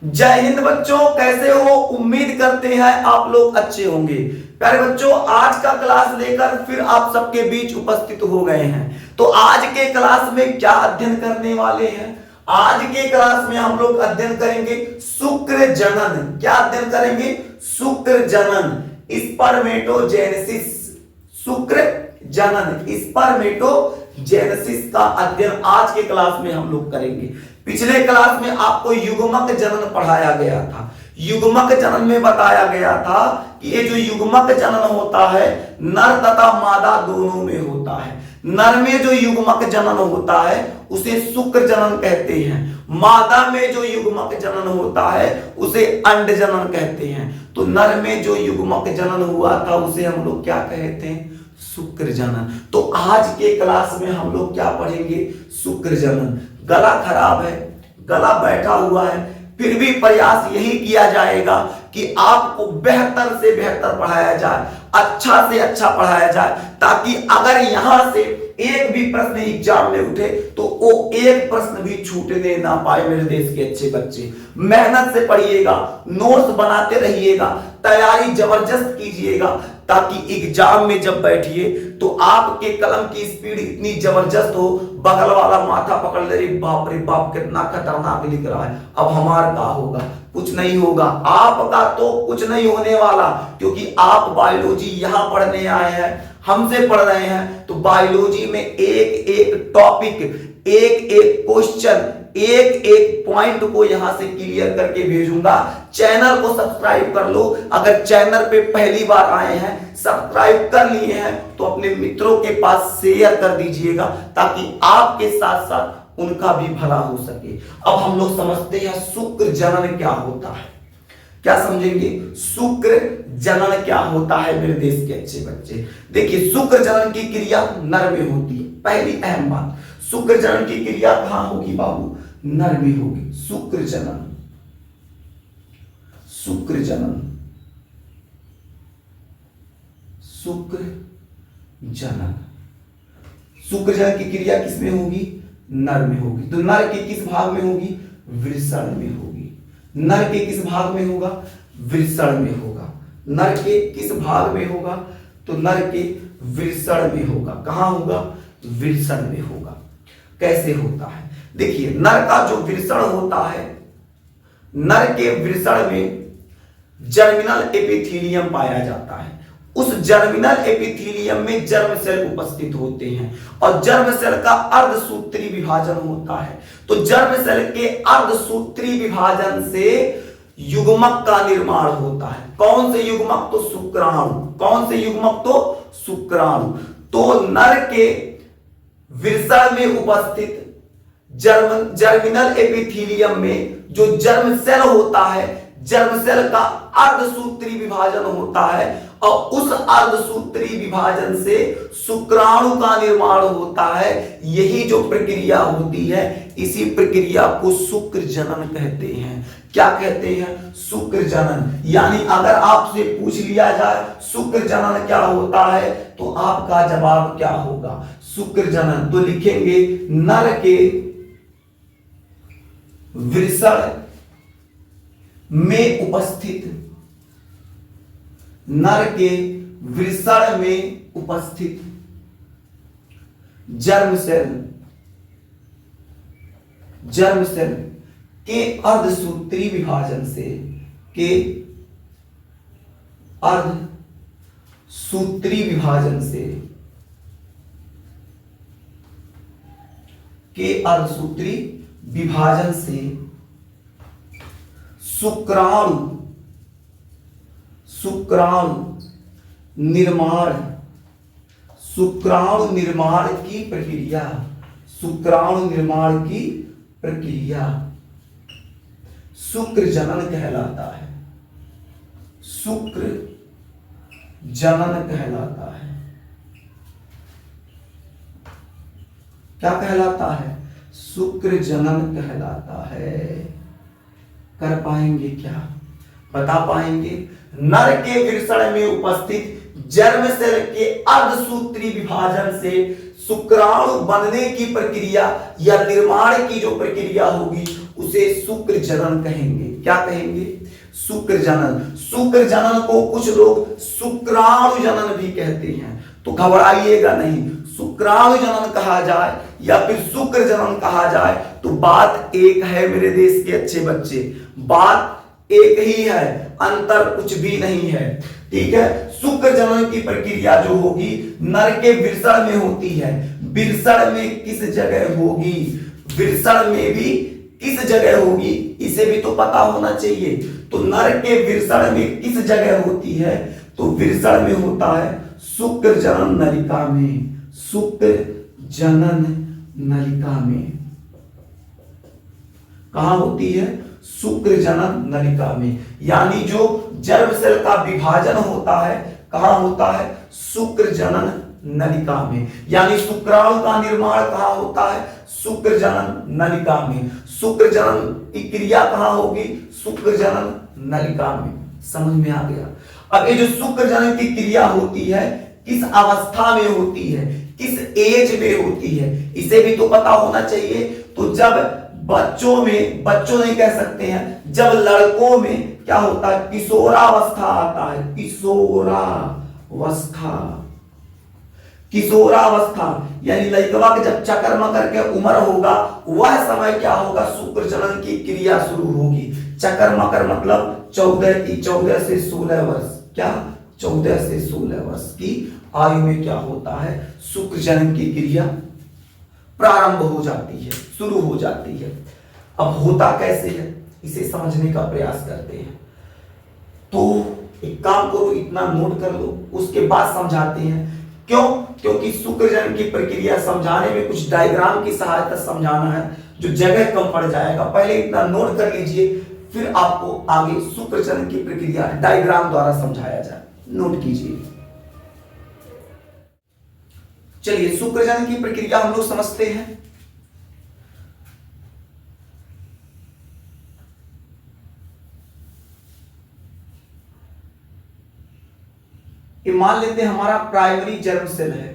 जय हिंद बच्चों, कैसे हो? उम्मीद करते हैं आप लोग अच्छे होंगे। प्यारे बच्चों, आज का क्लास लेकर फिर आप सबके बीच उपस्थित हो गए हैं। तो आज के क्लास में क्या अध्ययन करने वाले हैं? आज के क्लास में हम लोग अध्ययन करेंगे शुक्र जनन। क्या अध्ययन करेंगे? शुक्र जनन, स्पर्मेटोजेनेसिस। शुक्र जनन, स्पर्मेटोजेनेसिस का अध्ययन आज के क्लास में हम लोग करेंगे। पिछले क्लास में आपको युग्मक जनन पढ़ाया गया था। युग्मक जनन में बताया गया था कि ये जो युग्मक जनन होता है नर तथा मादा दोनों में होता है। नर में जो युग्मक जनन होता है उसे शुक्र जनन कहते हैं। मादा में जो युग्मक जनन होता है उसे अंड जनन कहते हैं। तो नर में जो युग्मक जनन हुआ था उसे हम लोग क्या कहते हैं? शुक्र जनन। तो आज के क्लास में हम लोग क्या पढ़ेंगे? शुक्र जनन। गला खराब है, गला बैठा हुआ है, फिर भी प्रयास यही किया जाएगा कि आपको बेहतर से बेहतर पढ़ाया जाए, अच्छा से अच्छा पढ़ाया जाए, ताकि अगर यहां से एक भी प्रश्न एग्जाम में उठे तो वो एक प्रश्न भी छूटने ना पाए। मेरे देश के अच्छे बच्चे, मेहनत से पढ़िएगा, नोट्स बनाते रहिएगा, तैयारी जबरदस्त कीजिएगा, ताकि एग्जाम में जब बैठिए तो आपके कलम की स्पीड इतनी जबरदस्त हो, बगल वाला माथा पकड़ ले, बाप रे बाप कितना खतरनाक लिख रहा है, अब हमारा क्या होगा? कुछ नहीं होगा, आपका तो कुछ नहीं होने वाला, क्योंकि आप बायोलॉजी यहां पढ़ने आए हैं, हमसे पढ़ रहे हैं। तो बायोलॉजी में एक एक टॉपिक, एक एक क्वेश्चन, एक एक पॉइंट को यहां से क्लियर करके भेजूंगा। चैनल को सब्सक्राइब कर लो। अगर चैनल पे पहली बार आए हैं, सब्सक्राइब कर लिए हैं तो अपने मित्रों के पास शेयर कर दीजिएगा, ताकि आपके साथ साथ उनका भी भला हो सके। अब हम लोग समझते हैं शुक्र जनन क्या होता है। क्या समझेंगे? शुक्र जनन क्या होता है मेरे देश के अच्छे बच्चे? देखिए, शुक्र जनन की क्रिया नर में होती है। पहली अहम बात, शुक्र जनन की क्रिया कहां होगी बाबू? नर में होगी। शुक्र जनन, शुक्र जनन, शुक्र जनन। शुक्र जनन की क्रिया किसमें होगी? नर में होगी। तो नर के किस भाग में होगी? वृषण में होगी। नर के किस भाग में होगा? वृषण में होगा। नर के किस भाग में होगा? तो नर के वृषण में होगा। कहां होगा? वृषण में होगा। कैसे होता है? देखिए, नर का जो वृषण होता है, नर के वृषण में जर्मिनल एपिथेलियम पाया जाता है। उस जर्मिनल एपिथेलियम में जर्म सेल उपस्थित होते हैं और जर्म सेल का अर्धसूत्री विभाजन होता है। तो जर्म सेल के अर्धसूत्री विभाजन से युग्मक का निर्माण होता है। कौन से युग्मक? तो शुक्राणु। कौन से युग्मक? तो शुक्राणु। तो नर के वृषण में उपस्थित जर्मिनल एपिथेलियम में जो जर्म सेल होता है, जर्म सेल का अर्धसूत्री विभाजन होता है और उस अर्धसूत्री विभाजन से शुक्राणु का निर्माण होता है। यही जो प्रक्रिया होती है, इसी प्रक्रिया को शुक्र जनन कहते हैं। क्या कहते हैं? शुक्र जनन। यानी अगर आपसे पूछ लिया जाए शुक्र जनन क्या होता है, तो आपका जवाब क्या होगा? शुक्र जनन। तो लिखेंगे नर के वृषण में उपस्थित, नर के वृषण में उपस्थित जर्म सेल, जर्म सेल के अर्धसूत्री विभाजन से, के अर्धसूत्री विभाजन से, के अर्धसूत्री विभाजन से शुक्राणु, शुक्राणु निर्माण, शुक्राणु निर्माण की प्रक्रिया, शुक्राणु निर्माण की प्रक्रिया शुक्र जनन कहलाता है। शुक्र जनन कहलाता है। क्या कहलाता है? शुक्र जनन कहलाता है। कर पाएंगे क्या? बता पाएंगे? नर के वृषण में उपस्थित जर्म सेल के अर्धसूत्री विभाजन से शुक्राणु बनने की प्रक्रिया या निर्माण की जो प्रक्रिया होगी उसे शुक्र जनन कहेंगे। क्या कहेंगे? शुक्र जनन। शुक्र जनन को कुछ लोग शुक्राणु जनन भी कहते हैं, तो घबराइएगा नहीं। शुक्राणु जनन कहा जाए या फिर शुक्र जनन कहा जाए तो बात एक है मेरे देश के अच्छे बच्चे, बात एक ही है, अंतर कुछ भी नहीं है। ठीक है, शुक्र जनन की प्रक्रिया जो होगी नर के वृषण में होती है। वृषण में किस जगह होगी? वृषण में भी किस जगह होगी, इसे भी तो पता होना चाहिए। तो नर के वृषण में किस जगह होती है? तो वृषण में होता है शुक्र जनन नलिका में। शुक्र जनन नलिका में कहां होती है? शुक्र जनन नलिका में। यानी जो जर्म सेल का विभाजन होता है कहां होता है? शुक्र जनन नलिका में। यानी शुक्राणु का निर्माण कहां होता है? शुक्र जनन नलिका में। शुक्र जनन की क्रिया कहां होगी? शुक्र जनन नलिका में। समझ में आ गया? अब ये जो शुक्र जनन की क्रिया होती है किस अवस्था में होती है, किस एज में होती है, इसे भी तो पता होना चाहिए। तो जब बच्चों में, बच्चों नहीं कह सकते हैं, जब लड़कों में क्या होता है? किशोरावस्था आता है। किशोरावस्था, किशोरावस्था यानी लड़कवा के जब चक्कर मकर के उम्र होगा वह समय क्या होगा? शुक्र जनन की क्रिया शुरू होगी। चक्कर मकर मतलब 14 से 16 वर्ष, क्या 14 से 16 वर्ष की आयु में क्या होता है? शुक्र जनन की क्रिया प्रारंभ हो जाती है, शुरू हो जाती है। अब होता कैसे है इसे समझने का प्रयास करते हैं। तो एक काम करो, इतना नोट कर लो, उसके बाद समझाते हैं। क्यों? क्योंकि शुक्र जनन की प्रक्रिया समझाने में कुछ डायग्राम की सहायता समझाना है, जो जगह कम पड़ जाएगा। पहले इतना नोट कर लीजिए, फिर आपको आगे शुक्र जनन की प्रक्रिया डायग्राम द्वारा समझाया जाए। नोट कीजिए। चलिए शुक्र जनन की प्रक्रिया हम लोग समझते हैं। ये मान लेते हैं हमारा प्राइमरी जर्म सेल है।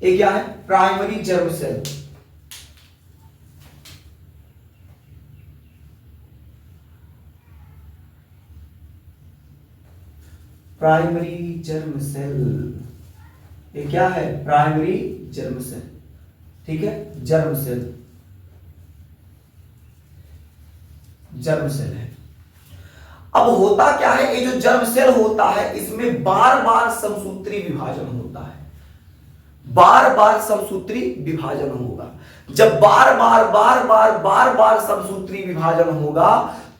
ये क्या है? Primary germ cell. Primary germ cell, ये क्या है? Primary germ cell. ठीक है, जर्म सेल, जर्म सेल है। अब होता क्या है? ये जो जर्म सेल होता है इसमें बार बार समसूत्री विभाजन होता है। बार बार समसूत्री विभाजन होगा। जब बार बार समसूत्री विभाजन होगा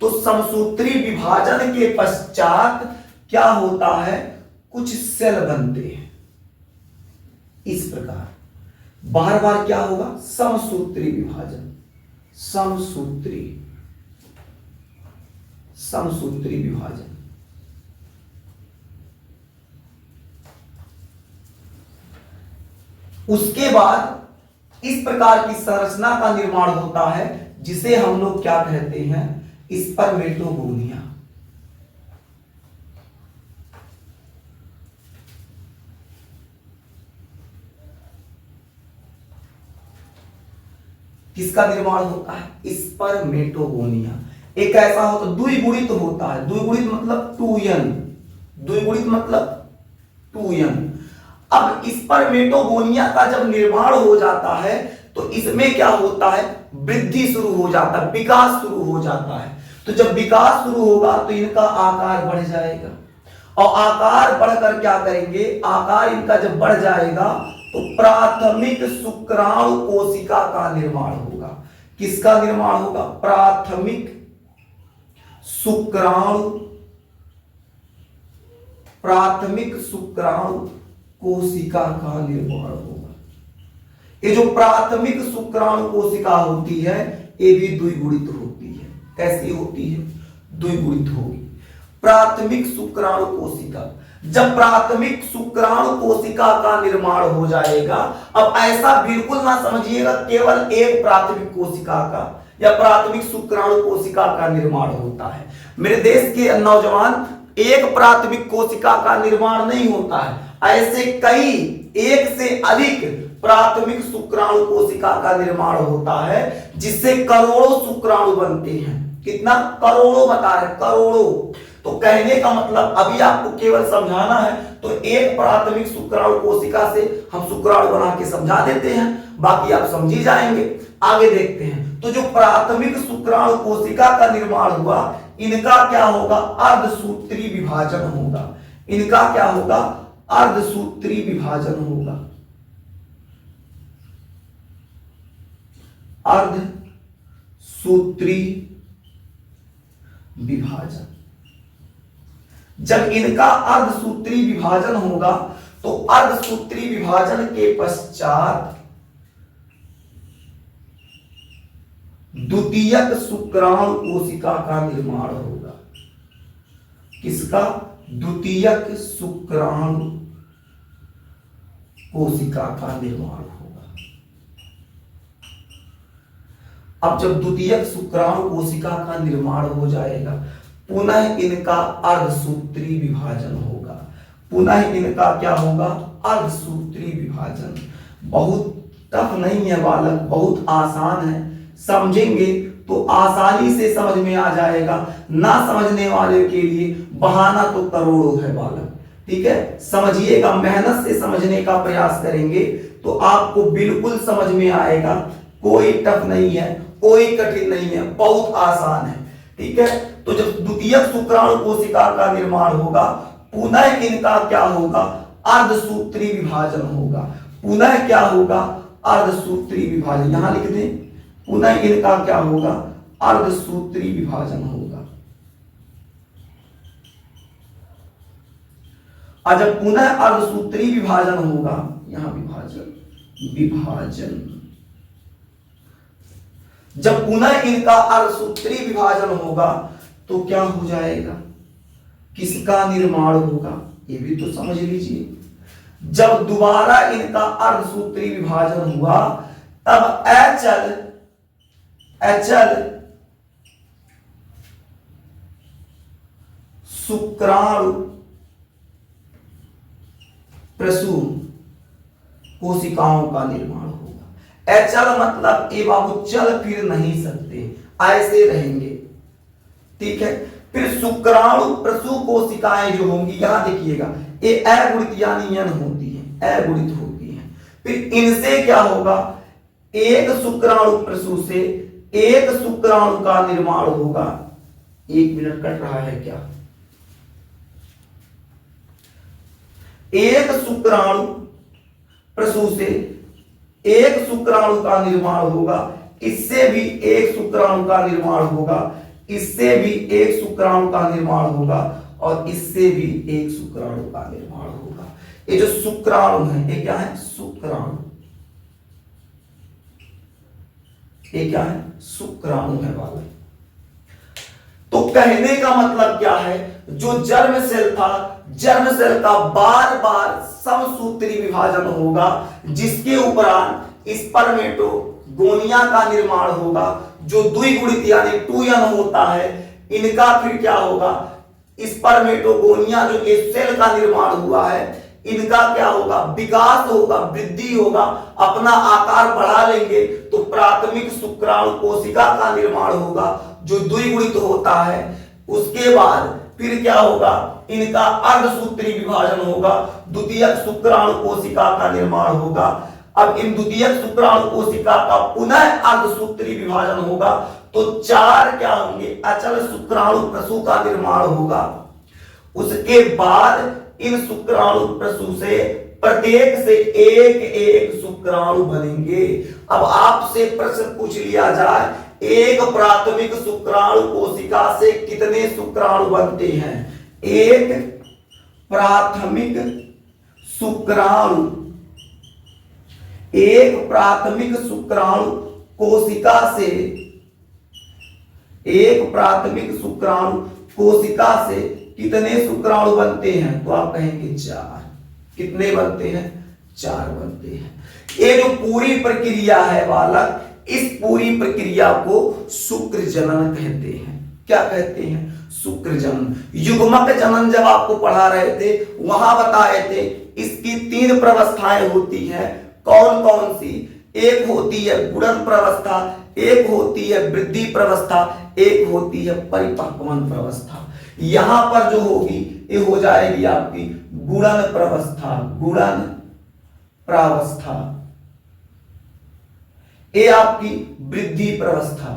तो समसूत्री विभाजन के पश्चात क्या होता है? कुछ सेल बनते हैं इस प्रकार। बार बार क्या होगा? समसूत्री विभाजन, समसूत्री, समसूत्री विभाजन। उसके बाद इस प्रकार की संरचना का निर्माण होता है जिसे हम लोग क्या कहते हैं? स्पर्मेटोगोनिया। किसका निर्माण होता है? स्पर्मेटोगोनिया। एक ऐसा होता है द्विगुणित होता है। द्विगुणित मतलब 2n, द्विगुणित मतलब 2n। अब स्पर्मेटोगोनिया का जब निर्माण हो जाता है तो इसमें क्या होता है? वृद्धि शुरू हो जाता है, विकास शुरू हो जाता है। तो जब विकास शुरू होगा तो इनका आकार बढ़ जाएगा, और आकार बढ़कर क्या करेंगे? आकार इनका जब बढ़ जाएगा तो प्राथमिक शुक्राणु कोशिका का निर्माण होगा। किसका निर्माण होगा? प्राथमिक शुक्राणु, प्राथमिक शुक्राणु कोशिका का निर्माण होगा। ये जो प्राथमिक शुक्राणु कोशिका होती है ये भी द्विगुणित होती है। कैसी होती है? द्विगुणित होगी। प्राथमिक शुक्राणु कोशिका, जब प्राथमिक शुक्राणु कोशिका का निर्माण हो जाएगा, अब ऐसा बिल्कुल ना समझिएगा केवल एक प्राथमिक कोशिका का या प्राथमिक शुक्राणु कोशिका का निर्माण होता है। मेरे देश के नौजवान, एक प्राथमिक कोशिका का निर्माण नहीं होता है, ऐसे कई एक से अधिक प्राथमिक शुक्राणु कोशिका का निर्माण होता है, जिससे करोड़ों शुक्राणु बनते हैं। कितना? करोड़ों बता रहे, करोड़ों। तो कहने का मतलब अभी आपको केवल समझाना है, तो एक प्राथमिक शुक्राणु कोशिका से हम शुक्राणु बना के समझा देते हैं, बाकी आप समझी जाएंगे। आगे देखते हैं। तो जो प्राथमिक शुक्राणु कोशिका का निर्माण हुआ, इनका क्या होगा? अर्धसूत्री विभाजन होगा। इनका क्या होगा? अर्धसूत्री विभाजन होगा। अर्धसूत्री विभाजन। जब इनका अर्धसूत्री विभाजन होगा, तो अर्धसूत्री विभाजन के पश्चात द्वितीयक शुक्राणु कोशिका का निर्माण होगा। किसका? द्वितीयक शुक्राणु कोशिका का निर्माण होगा। अब जब द्वितीयक शुक्राणु कोशिका का निर्माण हो जाएगा, पुनः इनका अर्धसूत्री विभाजन होगा। पुनः इनका क्या होगा? अर्धसूत्री विभाजन। बहुत टफ नहीं है बालक, बहुत आसान है। समझेंगे तो आसानी से समझ में आ जाएगा। ना समझने वाले के लिए बहाना तो करोड़ों है बालक। ठीक है, समझिएगा, मेहनत से समझने का प्रयास करेंगे तो आपको बिल्कुल समझ में आएगा। कोई टफ नहीं है, कोई कठिन नहीं है, बहुत आसान है। ठीक है, तो जब द्वितीयक शुक्राणु कोशिका का निर्माण होगा, पुनः इनका क्या होगा? अर्धसूत्री विभाजन होगा। पुनः क्या होगा? अर्धसूत्री विभाजन। यहां लिख दें, पुनः इनका क्या होगा? अर्धसूत्री विभाजन होगा। और जब पुनः अर्धसूत्री विभाजन होगा, यहां विभाजन जब पुनः इनका अर्धसूत्री विभाजन होगा, तो क्या हो जाएगा? किसका निर्माण होगा? ये भी तो समझ लीजिए। जब दोबारा इनका अर्धसूत्री विभाजन हुआ, तब अचल शुक्राणु प्रसून कोशिकाओं का निर्माण होगा। अचल मतलब ये बाबू चल फिर नहीं सकते, ऐसे रहेंगे। ठीक है, फिर शुक्राणु प्रसून कोशिकाएं जो होंगी, यहां देखिएगा, ये अगुणित यानी यन होती है, अगुणित होती है। फिर इनसे क्या होगा? एक शुक्राणु प्रसून से एक शुक्राणु का निर्माण होगा। 1 मिनट कट रहा है क्या? एक शुक्राणु प्रसून से एक शुक्राणु का निर्माण होगा। इससे भी एक शुक्राणु का निर्माण होगा। इससे भी एक शुक्राणु का निर्माण होगा। और इससे भी एक शुक्राणु का निर्माण होगा। ये जो शुक्राणु है, ये क्या है? शुक्राणु। ये क्या है? शुक्राणु है वाला। तो कहने का मतलब क्या है? जो जर्म सेल था, जर्म सेल का बार बार समसूत्री विभाजन होगा, जिसके उपरांत स्पर्मेटोगोनिया का निर्माण होगा। जो द्विगुणित यानी 2n होता है, इनका फिर क्या होगा? स्पर्मेटोगोनिया जो एक सेल का निर्माण हुआ है, इनका क्या होगा? विकास होगा, वृद्धि होगा, अपना आकार बढ़ा लेंगे, तो प्राथमिक शुक्राणु कोशिका का निर्माण होगा जो द्विगुणित होता है। उसके बाद फिर क्या होगा? इनका अर्धसूत्री विभाजन होगा, द्वितीयक शुक्राणु कोशिका का निर्माण होगा। अब इन द्वितीयक शुक्राणु कोशिका का पुनः अर्धसूत्री विभाजन होगा, तो 4 क्या होंगे? अचल शुक्राणु प्रसून का निर्माण होगा। उसके बाद इन शुक्राणु प्रसून से प्रत्येक से एक एक शुक्राणु बनेंगे। अब आपसे प्रश्न पूछ लिया जाए, एक प्राथमिक शुक्राणु कोशिका से कितने शुक्राणु बनते हैं? एक प्राथमिक शुक्राणु, एक प्राथमिक शुक्राणु कोशिका से, एक प्राथमिक शुक्राणु कोशिका से कितने शुक्राणु बनते हैं? तो आप कहेंगे 4। कितने बनते हैं? 4 बनते हैं। ये जो पूरी प्रक्रिया है बालक, इस पूरी प्रक्रिया को शुक्र जनन कहते हैं। क्या कहते हैं? शुक्र जनन। युग्मक जनन जब आपको पढ़ा रहे थे, वहां बताए थे इसकी 3 प्रवस्थाएं होती हैं। कौन कौन सी? एक होती है गुणन प्रवस्था, एक होती है वृद्धि प्रवस्था, एक होती है परिपक्वन प्रवस्था। यहां पर जो होगी ये हो जाएगी आपकी गुणन प्रवस्था, गुणन प्रावस्था। ये आपकी वृद्धि प्रवस्था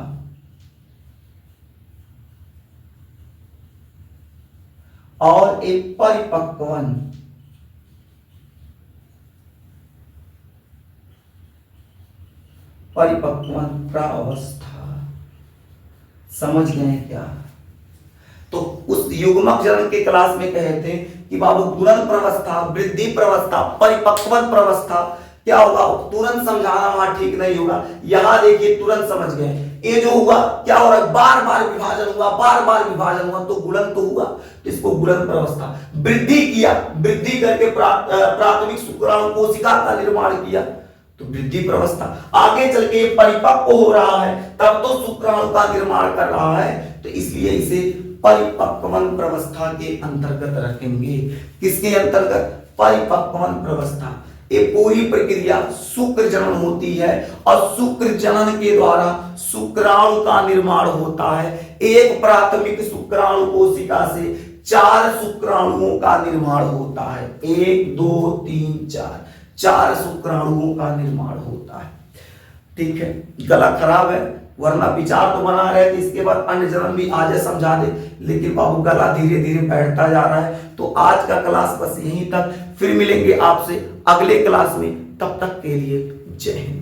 और एक परिपक्वन प्रावस्था। समझ गए क्या? तो उस युग्मक जनन के क्लास में कहे थे कि बाबू गुणन प्रवस्था, वृद्धि प्रवस्था, परिपक्वन प्रवस्था क्या होगा, तुरंत समझाना वहां ठीक नहीं होगा। यहां देखिए तुरंत समझ गए। ये जो हुआ क्या हो रहा है, बार बार विभाजन हुआ, बार बार विभाजन हुआ तो गुणन तो हुआ, तो इसको गुणन प्रवस्था। वृद्धि किया, वृद्धि करके प्राथमिक शुक्राणु कोशिका का निर्माण किया तो वृद्धि प्रवस्था। आगे चल के परिपक्व हो रहा है तब तो शुक्राणु का निर्माण कर रहा है, तो इसलिए इसे परिपक्वन प्रवस्था के अंतर्गत रखेंगे। किसके अंतर्गत? परिपक्वन प्रवस्था। ये पूरी प्रक्रिया शुक्र जनन होती है और शुक्र जनन के द्वारा शुक्राणु का निर्माण होता है। एक प्राथमिक शुक्राणु कोशिका से 4 शुक्राणुओं का निर्माण होता है। 1 2 3 4 शुक्राणुओं का निर्माण होता है। ठीक है, गला खराब है, वरना विचार तो बना रहे थे इसके बाद अन्य जनन भी आज समझा दे, लेकिन बाबू गला धीरे धीरे बैठता जा रहा है। तो आज का क्लास बस यहीं तक, फिर मिलेंगे आपसे अगले क्लास में। तब तक के लिए जय हिंद।